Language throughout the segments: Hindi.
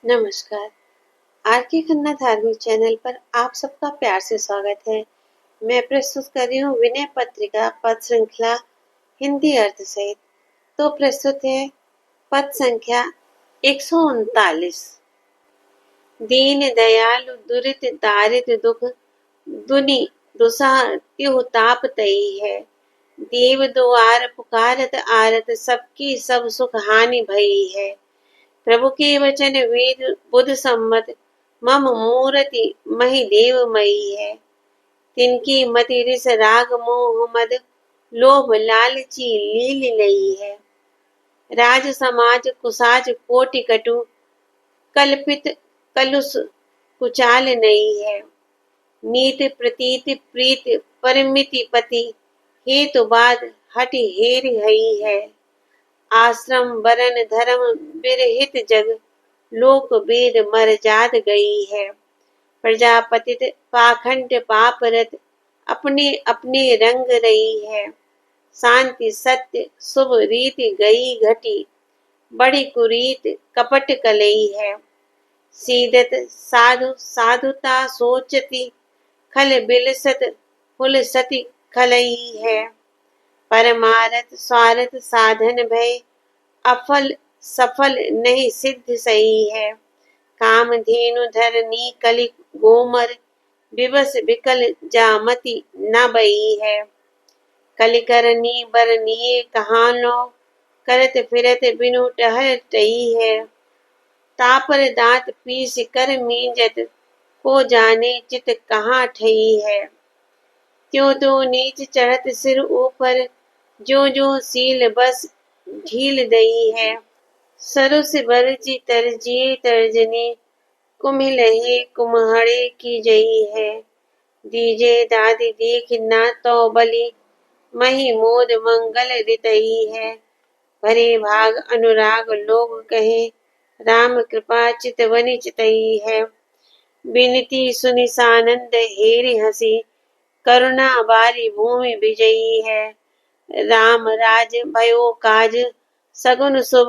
नमस्कार। आर के खन्ना धार्मिक चैनल पर आप सबका प्यार से स्वागत है। मैं प्रस्तुत कर रही हूँ विनय पत्रिका पद श्रृंखला हिंदी अर्थ सहित। तो प्रस्तुत है पद संख्या 139। दीन दयालु दुरित दारिद दुख दुनि दुसह तिहु ताप तई है। देव दुआर पुकारत आरत सबकी सब सुख हानि भई है। प्रभु के वचन वेद बुध सम्मत मम मूरति मही देवमयी है। तिनकी मति रिस राग मोह मद लोभ लालची लील लई है। राज समाज कुसाज कोटि कटु कल्पित कलुष कुचाल नहीं है। नीत प्रतीत प्रीत परमिति पति हेतु बाद हट हेर हई है। आश्रम वरन धर्म विरहित जग लोक वेद मरजाद गई है। प्रजापतित पाखंड पापरत अपने अपने रंग रही है। शांति सत्य शुभ रीति गई घटी बड़ी कुरीत कपट कलई है। सीदत साधु साधुता सोचती खल बिलसत फुल सती खलई है। परमारथ स्वार्थ साधन भय अफल सफल नहीं सिद्ध सही है। कामधेनु धरनी कलि गोमर विवश विकल जामति न बई है। कलिकरनी बरनिए कहानो करत फिरत बिनु टहल टई है। तापर दांत पीस कर मींजत को जाने चित कहाँ ठई है। त्यों तो नीच चढ़त सिर ऊपर जो जो सील बस ढील दई है। सरुस बरजी तरजिए तर्जनी कुम्हिलहे कुम्हड़े की जई है। दीजे दादी देख ना तो बलि मही मोद मंगल रितई है। भरे भाग अनुराग लोग कहे राम कृपा चितवनि चितई है। बिनती सुनि सानंद हेरि हसी करुणा बारी भूमि विजयी है। राम राज भयो काज सगुन शुभ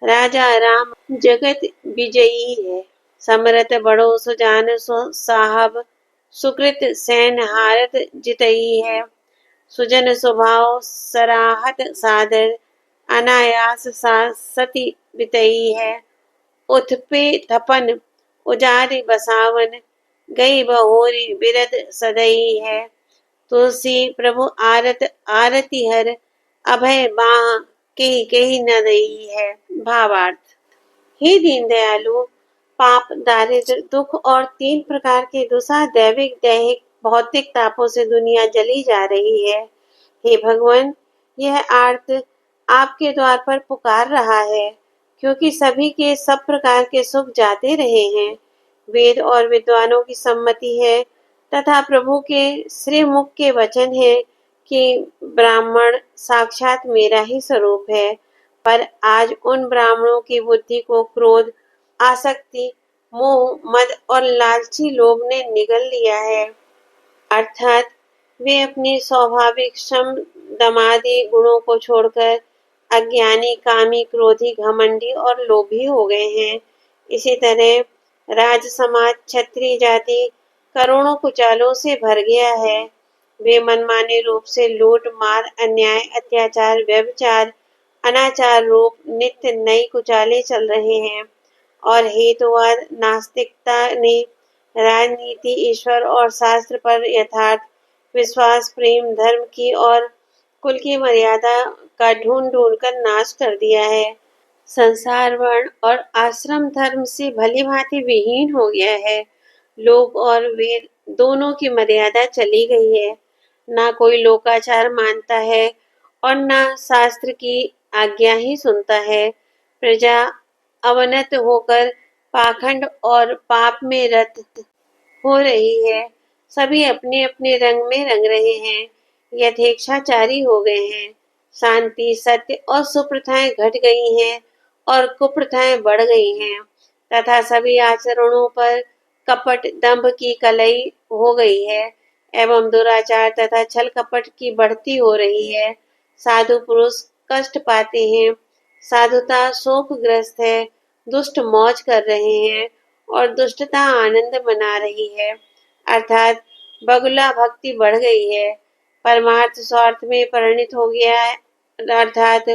राजा राम जगत विजयी है। समरथ बड़ो सुजान साहब सुकृत सैन हारत जितई है। सुजन स्वभाव सराहत सादर अनायास सती बितई है। उथपे थपन उजारि बसावन गई बहोरी बिरद सदई है। तुलसी प्रभु आरत आरती हर अभय बाह कही कही न दई है। भावार्थ। हे दीन दयालु, पाप दारिद्र दुख और 3 प्रकार के दुसा दैविक दैहिक भौतिक तापों से दुनिया जली जा रही है। हे भगवान, यह आर्त आपके द्वार पर पुकार रहा है, क्योंकि सभी के सब प्रकार के सुख जाते रहे हैं। वेद और विद्वानों की सम्मति है तथा प्रभु के श्रीमुख के वचन है कि ब्राह्मण साक्षात मेरा ही स्वरूप है। पर आज उन ब्राह्मणों की बुद्धि को क्रोध आसक्ति मोह मद और लालची लोभ ने निगल लिया है। अर्थात वे अपनी स्वाभाविक श्रम दमादि गुणों को छोड़कर अज्ञानी कामी क्रोधी घमंडी और लोभी हो गए हैं। इसी तरह राज समाज क्षत्रिय जाति करोड़ों कुचालों से भर गया है। वे मनमाने रूप से लूट मार अन्याय अत्याचार व्यभिचार अनाचार रूप नित्य नई कुचाले चल रहे हैं। और हेतुवाद नास्तिकता ने राजनीति ईश्वर और शास्त्र पर यथार्थ विश्वास प्रेम धर्म की और कुल की मर्यादा का ढूंढ ढूंढ कर नाश कर दिया है। संसार वर्ण और आश्रम धर्म से भली भांति विहीन हो गया है। लोक और वेद दोनों की मर्यादा चली गई है। ना कोई लोकाचार मानता है और ना शास्त्र की आज्ञा ही सुनता है। प्रजा अवनत होकर पाखंड और पाप में रत हो रही है। सभी अपने अपने रंग में रंग रहे हैं। यथेच्छाचारी हो गए हैं। शांति सत्य और सुप्रथाएं घट गई हैं और कुप्रथाएं बढ़ गई हैं तथा सभी आचरणों पर कपट दंभ की कलई हो गई है एवं दुराचार तथा छल कपट की बढ़ती हो रही है। साधु पुरुष कष्ट पाते हैं। साधुता शोकग्रस्त है दुष्ट मौज कर रहे हैं और दुष्टता आनंद मना रही है। अर्थात बगुला भक्ति बढ़ गई है, परमार्थ स्वार्थ में परिणित हो गया है। अर्थात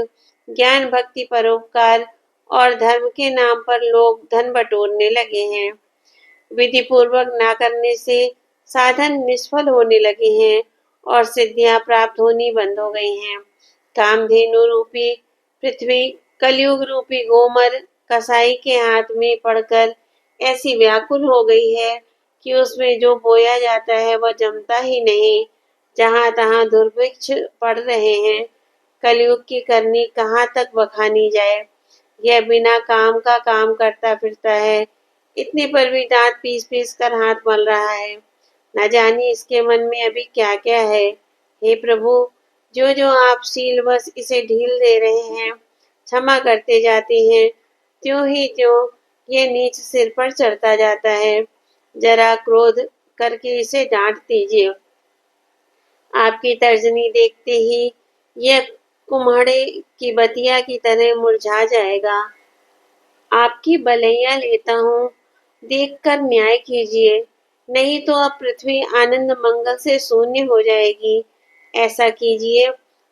ज्ञान भक्ति परोपकार और धर्म के नाम पर लोग धन बटोरने लगे हैं। विधि पूर्वक ना करने से साधन निष्फल होने लगे हैं और सिद्धियां प्राप्त होनी बंद हो गई हैं। कामधेनु रूपी पृथ्वी कलयुग रूपी गोमर कसाई के हाथ में पड़कर ऐसी व्याकुल हो गई है कि उसमें जो बोया जाता है वह जमता ही नहीं। जहां तहां दुर्भिक्ष पड़ रहे हैं। कलयुग की करनी कहाँ तक बखानी जाए। यह बिना काम का काम करता फिरता है, इतने पर भी दांत पीस पीस कर हाथ मल रहा है। न जाने इसके मन में अभी क्या क्या है। हे प्रभु, जो जो आप शीलवश इसे ढील दे रहे हैं, क्षमा करते जाते हैं, त्यों ही त्यों ये नीच सिर पर चढ़ता जाता है। जरा क्रोध करके इसे डांट दीजिए। आपकी तर्जनी देखते ही यह कुम्हड़े की बतिया की तरह मुरझा जाएगा। आपकी भलैया लेता हूँ, देखकर न्याय कीजिए, नहीं तो अब पृथ्वी आनंद मंगल से शून्य हो जाएगी। ऐसा कीजिए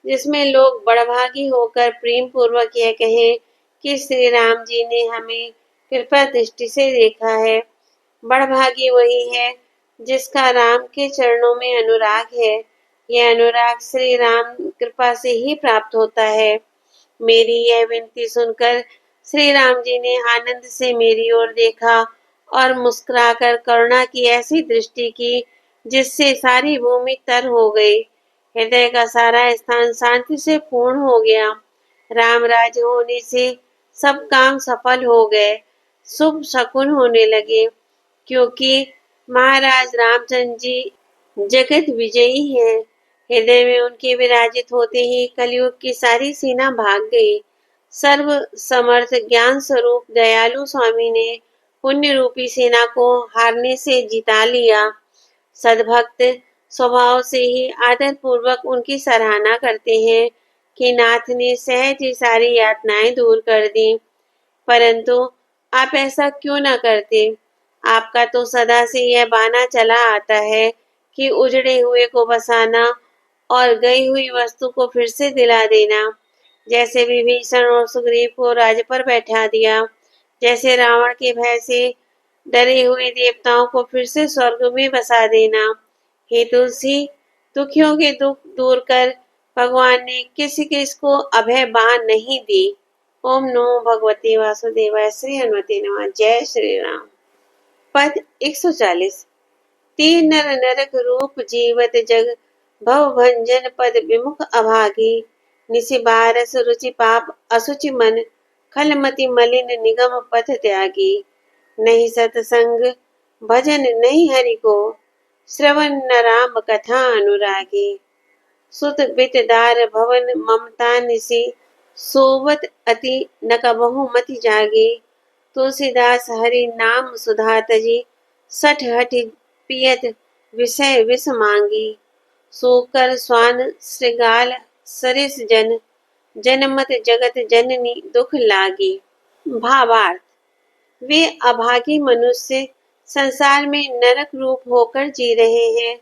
जिसमें लोग बड़भागी होकर प्रेम पूर्वक यह कहें कि श्री राम जी ने हमें कृपा दृष्टि से देखा है। बड़भागी वही है जिसका राम के चरणों में अनुराग है। यह अनुराग श्री राम कृपा से ही प्राप्त होता है। मेरी यह विनती सुनकर श्री राम जी ने आनंद से मेरी ओर देखा और मुस्कुराकर करुणा की ऐसी दृष्टि की जिससे सारी भूमि तर हो गई। हृदय का सारा स्थान शांति से पूर्ण हो गया। राम राज्य होने से सब काम सफल हो गए, शुभ शकुन होने लगे, क्योंकि महाराज रामचंद्र जी जगत विजयी हैं। हृदय में उनके विराजित होते ही कलयुग की सारी सेना भाग गई। सर्व समर्थ ज्ञान स्वरूप दयालु स्वामी ने पुण्य रूपी सेना को हारने से जिता लिया। सद्भक्त स्वभाव से ही आदर पूर्वक उनकी सराहना करते हैं कि नाथ ने सहज ही सारी यातनाएं दूर कर दी। परंतु आप ऐसा क्यों न करते। आपका तो सदा से यह बाना चला आता है कि उजड़े हुए को बसाना और गई हुई वस्तु को फिर से दिला देना। जैसे विभीषण और सुग्रीव को राज पर बैठा दिया, जैसे रावण के भय से डरे हुए देवताओं को फिर से स्वर्ग में बसा देना। हे तुलसी, दुखियों के दुख दूर कर भगवान ने किसी किसको अभय बाण नहीं दी। ओम नमो भगवते वासुदेवाय। श्री हनुमते नमः। जय श्री राम। पद 140। तीन नर नरक रूप जीवत जग, भव भंजन पद विमुख अभागी। निसि बारस रुचि पाप असुचि मन, खलमति मलिन निगम पथ त्यागी। नहीं सतसंग भजन नहीं हरि को, श्रवण न राम कथा अनुरागी। सुत बित दार भवन ममता निसि, सोवत अति न कबहु मति जागी। तुलसीदास हरि नाम सुधा तजी, सठ हठि पियत विषय विष मांगी। सोकर स्वान श्रृगाल सरिस जन, जनमत जगत जननी दुख लागी। भावार्थ, वे अभागी मनुष्य संसार में नरक रूप होकर जी रहे हैं,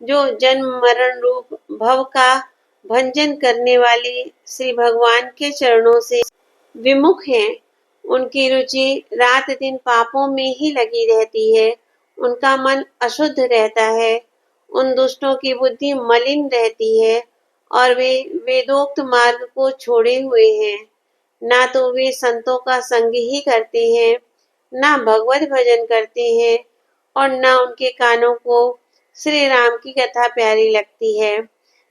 जो जन्म मरण रूप भव का भंजन करने वाले श्री भगवान के चरणों से विमुख हैं। उनकी रुचि रात दिन पापों में ही लगी रहती है। उनका मन अशुद्ध रहता है। उन दुष्टों की बुद्धि मलिन रहती है और वे वेदोक्त मार्ग को छोड़े हुए हैं। ना तो वे संतों का संग ही करते हैं, ना भगवत भजन करते हैं और ना उनके कानों को श्री राम की कथा प्यारी लगती है।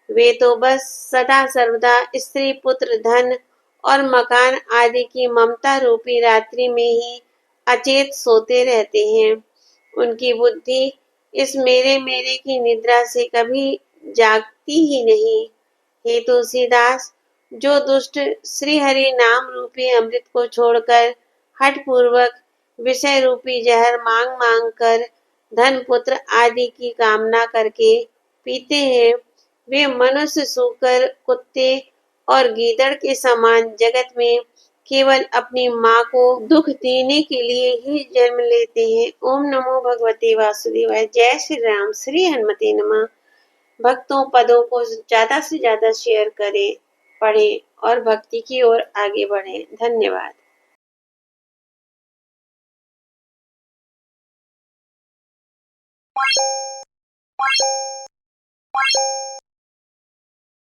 वे तो बस सदा सर्वदा स्त्री पुत्र धन और मकान आदि की ममता रूपी रात्रि में ही अचेत सोते रहते हैं। उनकी बुद्धि इस मेरे मेरे की निद्रा से कभी जागती ही नहीं। हे तुलसीदास, जो दुष्ट श्री हरि नाम रूपी अमृत को छोड़कर हठ पूर्वक विषय रूपी जहर मांग मांग कर धन पुत्र आदि की कामना करके पीते हैं, वे मनुष्य सूकर कुत्ते और गीदड़ के समान जगत में केवल अपनी माँ को दुख देने के लिए ही जन्म लेते हैं। ओम नमो भगवते वासुदेवाय। जय श्री राम। श्री हनुमते नमः। भक्तों, पदों को ज्यादा से ज्यादा शेयर करें, पढ़ें और भक्ति की ओर आगे बढ़ें। धन्यवाद।